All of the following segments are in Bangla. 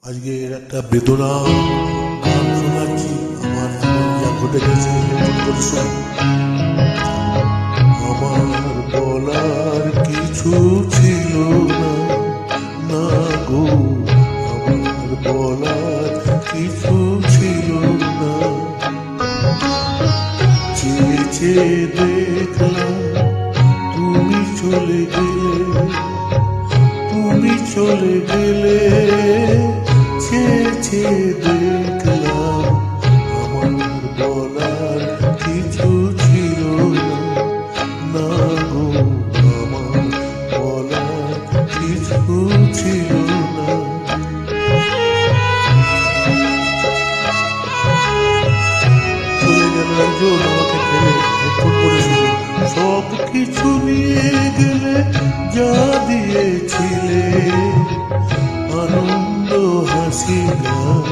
আজকের একটা বেদনা গান শোনাচ্ছি। আমার জীবন যা ঘটে গেছে আমার বলার কিছু ছিল না, না গো, আমার বলার কিছু ছিল না। চেয়ে চেয়ে দেখলাম তুমি চলে গেলে, তুমি চলে গেলে। চেয়ে চেয়ে দেখলাম আমার বলার কিছু ছিল না, না গো, আমার বলার কিছু ছিল না। চলে গেল একজন আমাকে ফেলে, একটু করেছিল সব কিছু নিয়ে গেলে, যা দিয়েছিলে আনন্দ হাসি গান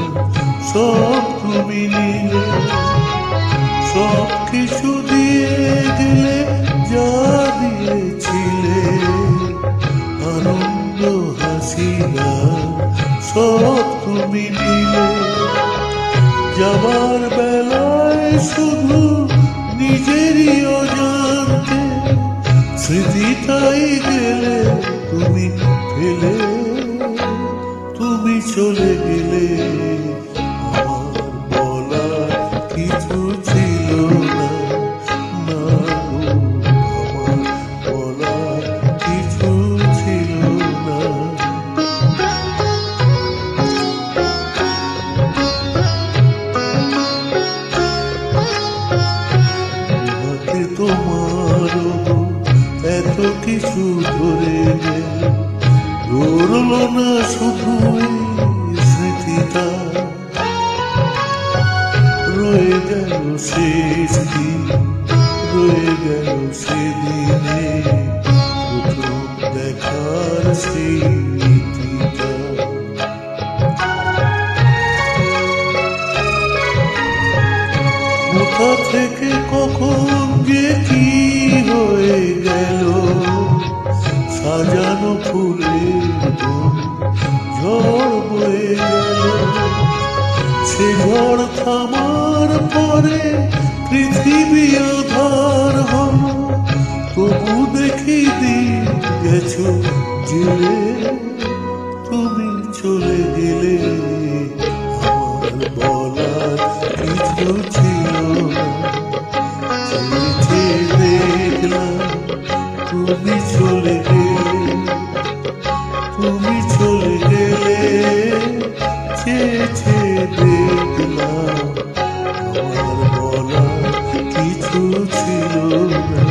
সব তুমি নিলে। সব কিছু দিয়ে গেলে, যা দিয়েছিলে আনন্দ হাসি গান সব তুমি নিলে। যাবার বেলায় শুধু নিজেরই অজান্তে স্মৃতিটাই গেলে তুমি ফেলে। তুমি চলে গেলে আমার বলার কিছু ছিল না, না গো, আমার বলার কিছু ছিল না। তোমারও এত কিছু ধরে গেল, রইল না শুধু স্মৃতিটা, রয়ে গেল শেষ দিন, রয়ে গেল সেদিনে প্রথম দেখার স্মৃতিটা। কোথা থেকে কখন যে কি হয়ে গেল, সাজানো ফুলের ঝড় বয়ে গেল। সে ঝড় থামার পরে পৃথিবী আধার হল, তবু দেখি দিন গেছো জেলে। তুমি চলে গেলে আমার বলার কিছু ছিল না। চেয়ে দেখলাম তুমি চলে গেলে, তুমি চলে গেলে। চেয়ে চেয়ে দেখলাম আমার বলার কিছু ছিল না।